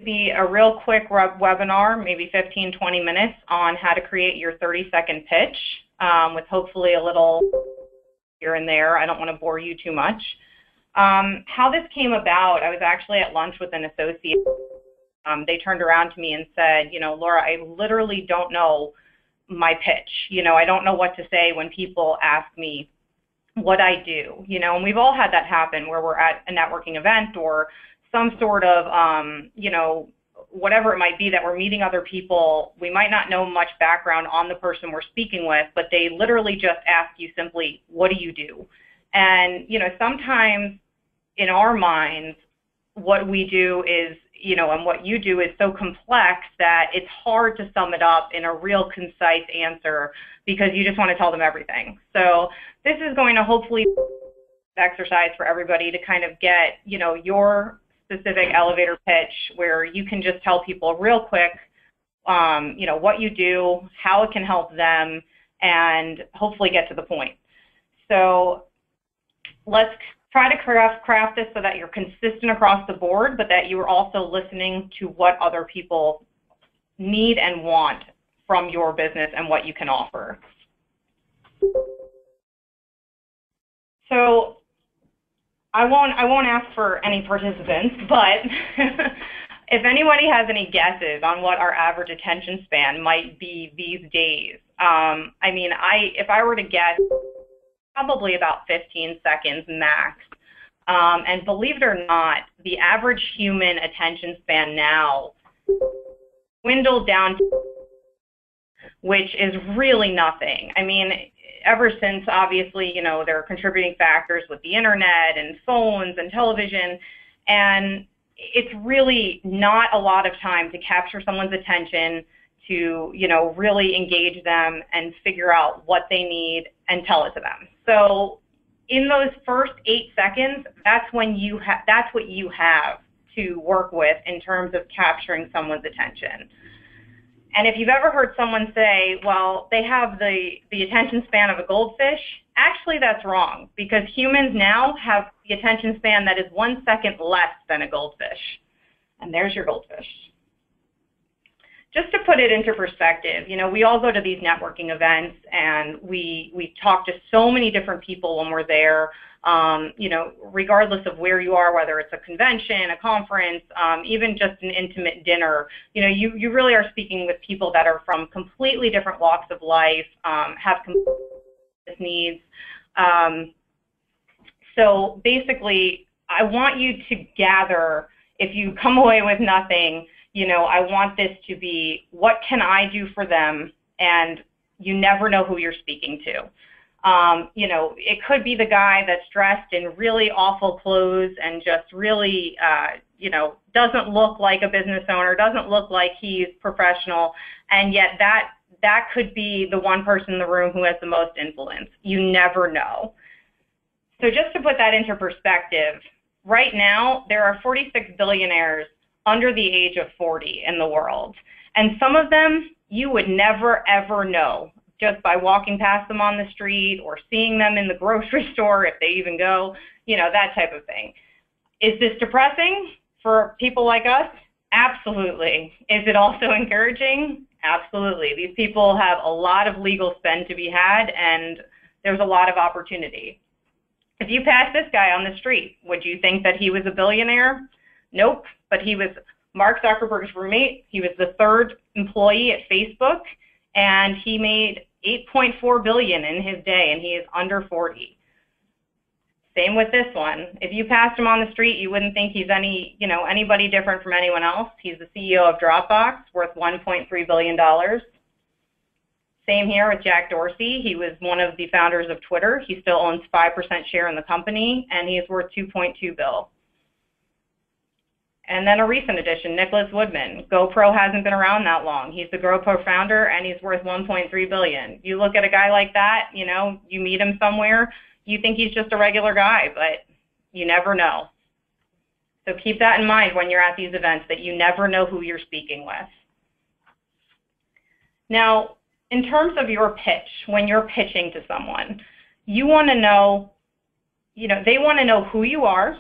Be a real quick webinar, maybe 15, 20 minutes on how to create your 30-second pitch with hopefully a little here and there. I don't want to bore you too much. How this came about, I was actually at lunch with an associate. They turned around to me and said, you know, Laura, I literally don't know my pitch. You know, I don't know what to say when people ask me what I do, you know, and we've all had that happen where we're at a networking event or some sort of, you know, whatever it might be that we're meeting other people. We might not know much background on the person we're speaking with, but they literally just ask you simply, what do you do? And, you know, sometimes in our minds, what we do is, you know, and what you do is so complex that it's hard to sum it up in a real concise answer because you just want to tell them everything. So this is going to hopefully exercise for everybody to kind of get, you know, your specific elevator pitch where you can just tell people real quick, you know, what you do, how it can help them, and hopefully get to the point. So let's try to craft this so that you're consistent across the board, but that you are also listening to what other people need and want from your business and what you can offer. So I won't ask for any participants, but if anybody has any guesses on what our average attention span might be these days, I mean, if I were to guess, probably about 15 seconds max. And believe it or not, the average human attention span now dwindled down, which is really nothing. I mean, ever since, obviously, you know, there are contributing factors with the internet and phones and television, and it's really not a lot of time to capture someone's attention, to, you know, really engage them and figure out what they need and tell it to them. So in those first 8 seconds, that's when that's what you have to work with in terms of capturing someone's attention. And if you've ever heard someone say, well, they have the attention span of a goldfish, actually that's wrong, because humans now have the attention span that is 1 second less than a goldfish. And there's your goldfish. Just to put it into perspective, you know, we all go to these networking events and we talk to so many different people when we're there, you know, regardless of where you are, whether it's a convention, a conference, even just an intimate dinner, you know, you really are speaking with people that are from completely different walks of life, have completely needs. So basically, I want you to gather, if you come away with nothing, you know, I want this to be, what can I do for them? And you never know who you're speaking to. You know, it could be the guy that's dressed in really awful clothes and just really, you know, doesn't look like a business owner, doesn't look like he's professional, and yet that could be the one person in the room who has the most influence. You never know. So just to put that into perspective, right now there are 46 billionaires under the age of 40 in the world. And some of them you would never, ever know just by walking past them on the street or seeing them in the grocery store, if they even go, you know, that type of thing. Is this depressing for people like us? Absolutely. Is it also encouraging? Absolutely. These people have a lot of legal spend to be had, and there's a lot of opportunity. If you pass this guy on the street, would you think that he was a billionaire? Nope. But he was Mark Zuckerberg's roommate. He was the third employee at Facebook, and he made $8.4 billion in his day, and he is under 40. Same with this one. If you passed him on the street, you wouldn't think he's anybody different from anyone else. He's the CEO of Dropbox, worth $1.3 billion. Same here with Jack Dorsey. He was one of the founders of Twitter. He still owns 5% share in the company, and he's worth $2.2 billion. And then a recent addition, Nicholas Woodman. GoPro hasn't been around that long. He's the GoPro founder, and he's worth $1.3 billion. You look at a guy like that, you know, you meet him somewhere, you think he's just a regular guy, but you never know. So keep that in mind when you're at these events, that you never know who you're speaking with. Now, in terms of your pitch, when you're pitching to someone, you want to know, you know, they want to know who you are.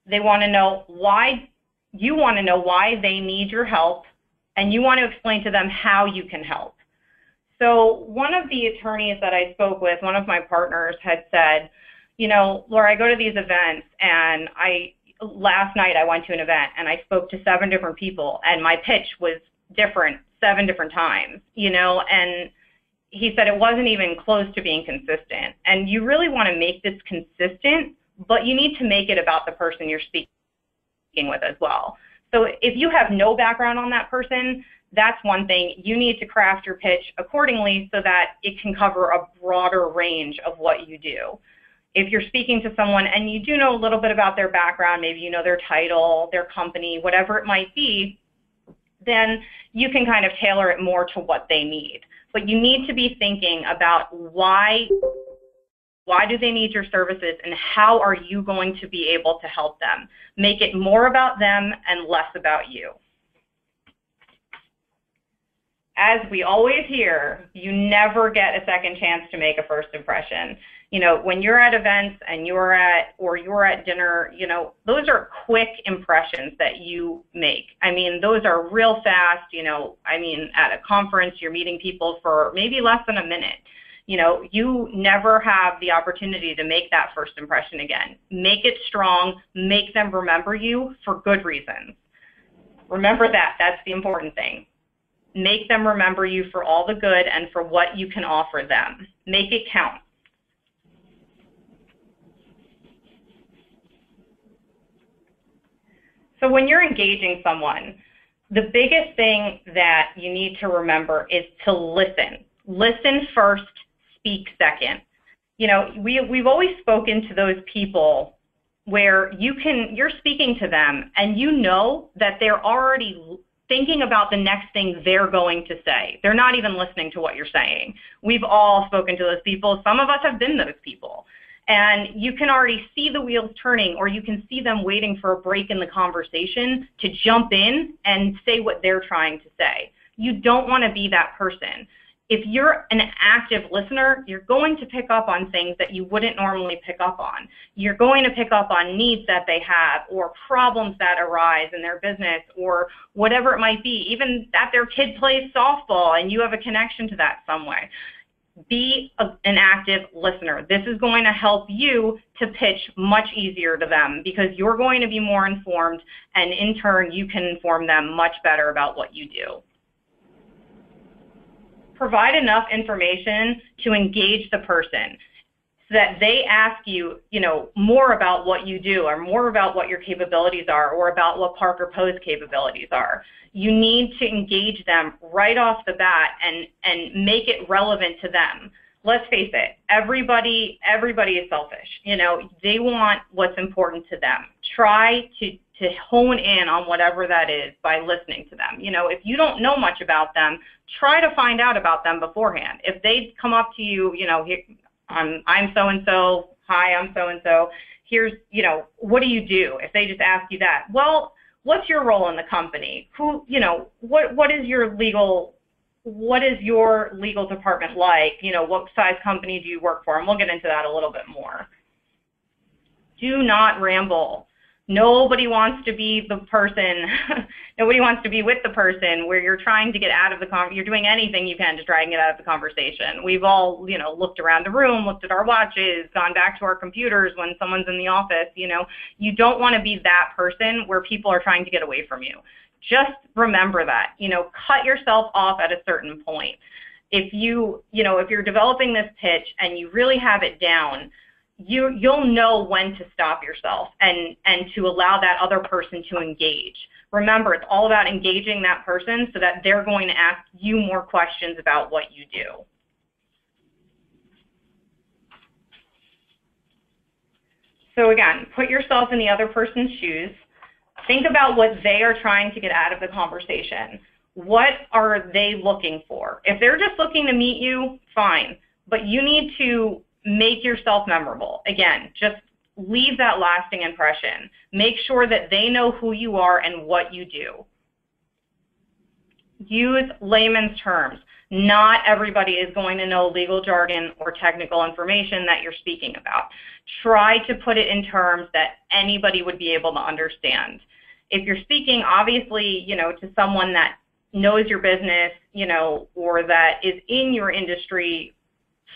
They want to know why you want to know why they need your help, and you want to explain to them how you can help. So one of the attorneys that I spoke with, one of my partners, had said, you know, Laura, I go to these events, and last night I went to an event and I spoke to 7 different people, and my pitch was different 7 different times, you know, and he said it wasn't even close to being consistent. And you really want to make this consistent, but you need to make it about the person you're speaking with as well. So if you have no background on that person, that's one thing. You need to craft your pitch accordingly so that it can cover a broader range of what you do. If you're speaking to someone and you do know a little bit about their background, maybe you know their title, their company, whatever it might be, then you can kind of tailor it more to what they need. But you need to be thinking about why do they need your services, and how are you going to be able to help them? Make it more about them and less about you. As we always hear, you never get a second chance to make a first impression. You know, when you're at events and you're at dinner, you know, those are quick impressions that you make. I mean, those are real fast, you know, I mean, at a conference, you're meeting people for maybe less than a minute. You know, you never have the opportunity to make that first impression again. Make it strong, make them remember you for good reasons. Remember that, that's the important thing. Make them remember you for all the good and for what you can offer them. Make it count. So when you're engaging someone, the biggest thing that you need to remember is to listen. Listen first, speak second. You know, we've always spoken to those people where you're speaking to them and you know that they're already thinking about the next thing they're going to say. They're not even listening to what you're saying. We've all spoken to those people. Some of us have been those people. And you can already see the wheels turning, or you can see them waiting for a break in the conversation to jump in and say what they're trying to say. You don't want to be that person. If you're an active listener, you're going to pick up on things that you wouldn't normally pick up on. You're going to pick up on needs that they have, or problems that arise in their business, or whatever it might be, even that their kid plays softball and you have a connection to that some way. Be an active listener. This is going to help you to pitch much easier to them because you're going to be more informed, and in turn, you can inform them much better about what you do. Provide enough information to engage the person so that they ask you, you know, more about what you do, or more about what your capabilities are, or about what Parker Poe's capabilities are. You need to engage them right off the bat and make it relevant to them. Let's face it, everybody is selfish. You know, they want what's important to them. Try to hone in on whatever that is by listening to them. You know, if you don't know much about them, try to find out about them beforehand. If they come up to you, you know, I'm so-and-so, hi, I'm so-and-so, here's, you know, what do you do? If they just ask you that, well, what's your role in the company? Who, you know, what is your legal department like? You know, what size company do you work for? And we'll get into that a little bit more. Do not ramble. Nobody wants to be the person, nobody wants to be with the person where you're trying to get out of the you're doing anything you can to try and get out of the conversation. We've all, you know, looked around the room, looked at our watches, gone back to our computers when someone's in the office. You know, you don't want to be that person where people are trying to get away from you. Just remember that, you know, cut yourself off at a certain point. If if you're developing this pitch and you really have it down, you'll know when to stop yourself and to allow that other person to engage. Remember, it's all about engaging that person so that they're going to ask you more questions about what you do. So again, put yourself in the other person's shoes. Think about what they are trying to get out of the conversation. What are they looking for? If they're just looking to meet you, fine. But you need to make yourself memorable. Again, just leave that lasting impression. Make sure that they know who you are and what you do. Use layman's terms. Not everybody is going to know legal jargon or technical information that you're speaking about. Try to put it in terms that anybody would be able to understand. If you're speaking, obviously, to someone that knows your business, or that is in your industry,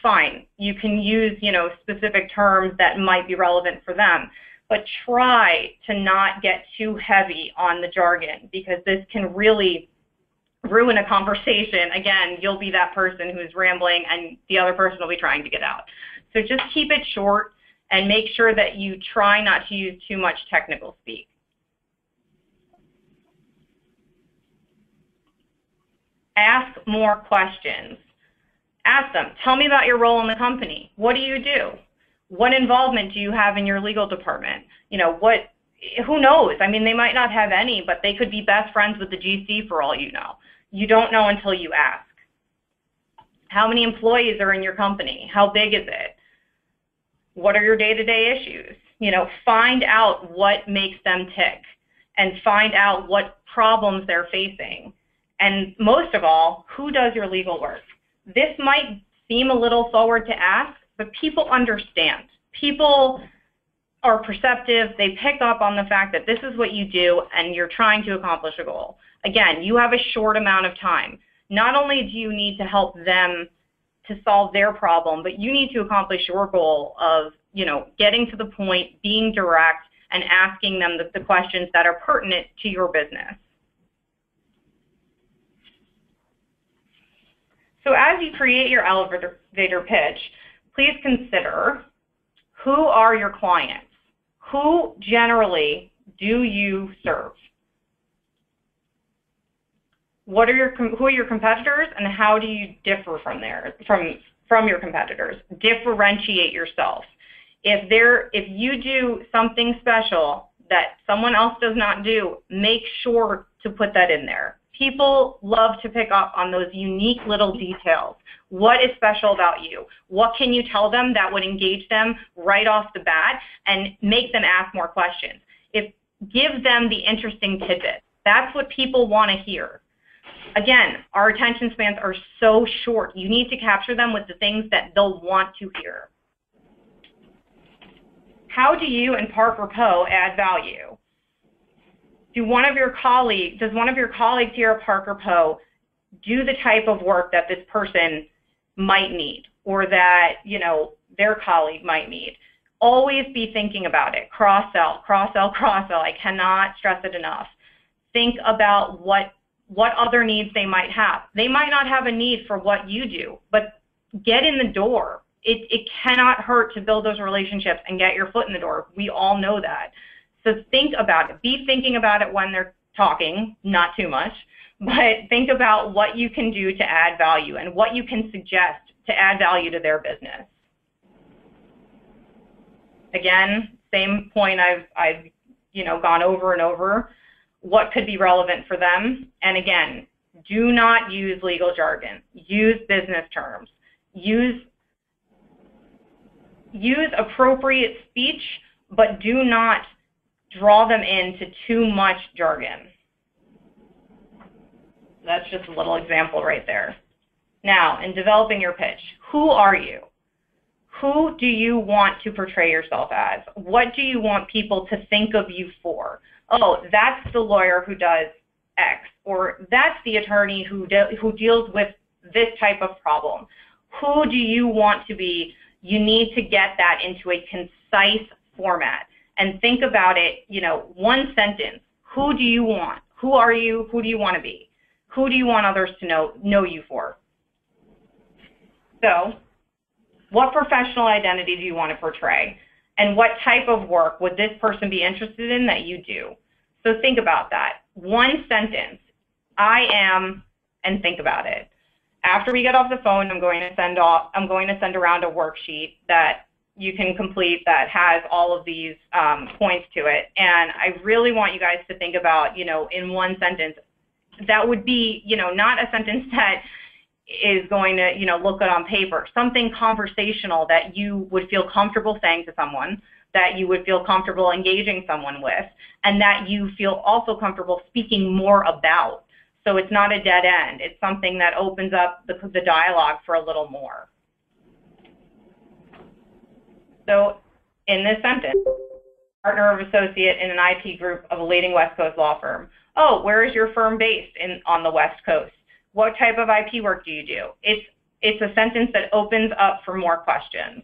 fine. You can use, specific terms that might be relevant for them, but try to not get too heavy on the jargon, because this can really ruin a conversation. Again, you'll be that person who's rambling and the other person will be trying to get out. So just keep it short and make sure that you try not to use too much technical speak. Ask more questions. Ask them, tell me about your role in the company. What do you do? What involvement do you have in your legal department? Who knows? I mean, they might not have any, but they could be best friends with the GC for all you know. You don't know until you ask. How many employees are in your company? How big is it? What are your day-to-day issues? Find out what makes them tick and find out what problems they're facing. And most of all, who does your legal work? This might seem a little forward to ask, but people understand. People are perceptive. They pick up on the fact that this is what you do and you're trying to accomplish a goal. Again, you have a short amount of time. Not only do you need to help them to solve their problem, but you need to accomplish your goal of, getting to the point, being direct, and asking them the questions that are pertinent to your business. So as you create your elevator pitch, please consider, who are your clients? Who generally do you serve? Who are your competitors, and how do you differ from your competitors? Differentiate yourself. If you do something special that someone else does not do, make sure to put that in there. People love to pick up on those unique little details. What is special about you? What can you tell them that would engage them right off the bat and make them ask more questions? Give them the interesting tidbits. That's what people want to hear. Again, our attention spans are so short. You need to capture them with the things that they'll want to hear. How do you and Parker Poe add value? Does one of your colleagues here at Parker Poe do the type of work that this person might need, or that their colleague might need? Always be thinking about it. Cross-sell, cross-sell, cross-sell. I cannot stress it enough. Think about what other needs they might have. They might not have a need for what you do, but get in the door. It cannot hurt to build those relationships and get your foot in the door. We all know that. So think about it. Be thinking about it when they're talking, not too much, but think about what you can do to add value and what you can suggest to add value to their business. Again, same point I've gone over and over. What could be relevant for them? And again, do not use legal jargon. Use business terms. Use appropriate speech, but do not draw them into too much jargon. That's just a little example right there. Now, in developing your pitch, who are you? Who do you want to portray yourself as? What do you want people to think of you for? Oh, that's the lawyer who does X, or that's the attorney who deals with this type of problem. Who do you want to be? You need to get that into a concise format and think about it, one sentence. Who do you want? Who are you? Who do you want to be? Who do you want others to know you for? So, what professional identity do you want to portray? And what type of work would this person be interested in that you do? So think about that. One sentence, I am, and think about it. After we get off the phone, I'm going to send around a worksheet that you can complete that has all of these points to it. And I really want you guys to think about, in one sentence, that would be, not a sentence that is going to, look good on paper. Something conversational that you would feel comfortable saying to someone, that you would feel comfortable engaging someone with, and that you feel also comfortable speaking more about. So it's not a dead end. It's something that opens up the dialogue for a little more. So in this sentence, partner or associate in an IP group of a leading West Coast law firm. Oh, where is your firm based on the West Coast? What type of IP work do you do? It's a sentence that opens up for more questions.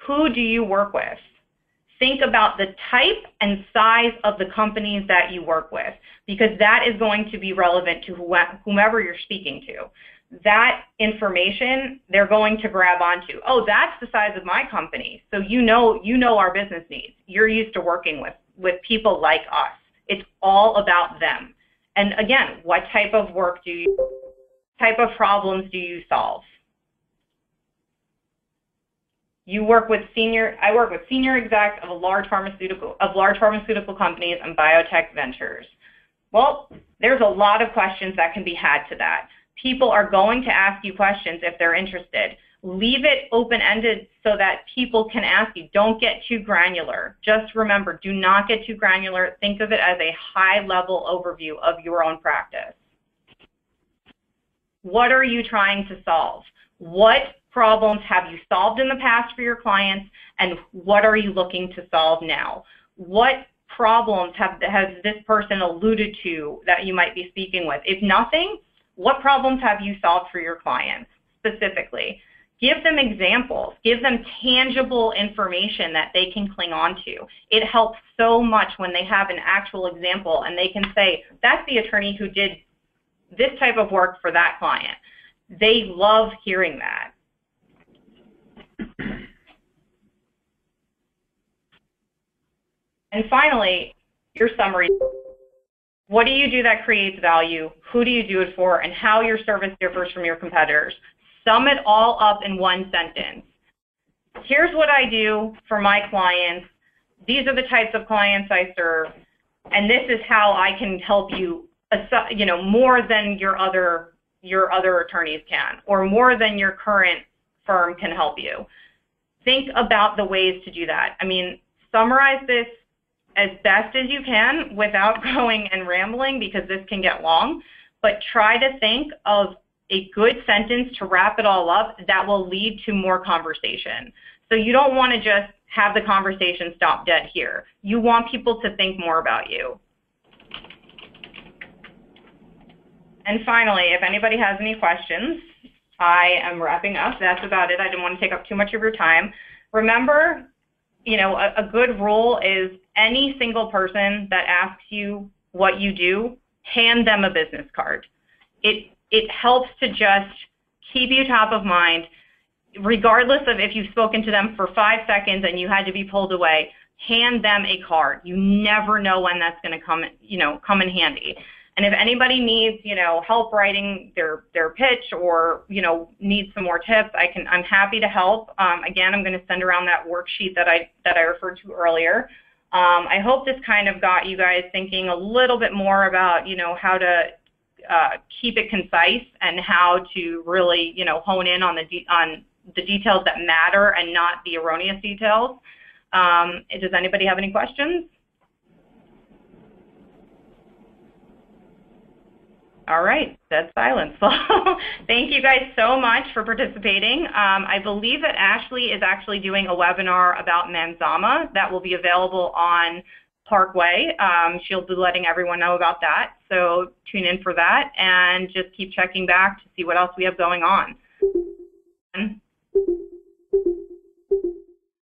Who do you work with? Think about the type and size of the companies that you work with, because that is going to be relevant to whomever you're speaking to. That information they're going to grab onto. Oh, that's the size of my company. So you know our business needs. You're used to working with people like us. It's all about them. And again, what type of work type of problems do you solve? I work with senior execs of large pharmaceutical companies and biotech ventures. Well, there's a lot of questions that can be had to that. People are going to ask you questions if they're interested. Leave it open-ended so that people can ask you. Don't get too granular. Just remember, do not get too granular. Think of it as a high-level overview of your own practice. What are you trying to solve? What problems have you solved in the past for your clients, and what are you looking to solve now? What problems has this person alluded to that you might be speaking with? If nothing, what problems have you solved for your clients specifically? Give them examples. Give them tangible information that they can cling on to. It helps so much when they have an actual example and they can say, that's the attorney who did this type of work for that client. They love hearing that. And finally, your summary. What do you do that creates value? Who do you do it for? And how your service differs from your competitors. Sum it all up in one sentence. Here's what I do for my clients. These are the types of clients I serve. And this is how I can help you, more than your other attorneys can, or more than your current firm can help you. Think about the ways to do that. I mean, summarize this as best as you can without going and rambling, because this can get long, but try to think of a good sentence to wrap it all up that will lead to more conversation. So you don't want to just have the conversation stop dead here. You want people to think more about you. And finally, if anybody has any questions, I am wrapping up. That's about it. I didn't want to take up too much of your time. Remember, a good rule is any single person that asks you what you do, hand them a business card. It helps to just keep you top of mind, regardless of if you've spoken to them for 5 seconds and you had to be pulled away. Hand them a card. You never know when that's going to come in handy. And if anybody needs, help writing their pitch or, needs some more tips, I'm happy to help. Again, I'm going to send around that worksheet that I referred to earlier. I hope this kind of got you guys thinking a little bit more about, how to keep it concise and how to really, hone in on the details that matter and not the erroneous details. Does anybody have any questions? All right, dead silence. Well, thank you guys so much for participating. I believe that Ashley is actually doing a webinar about Manzama that will be available on Parkway. She'll be letting everyone know about that, so tune in for that and just keep checking back to see what else we have going on.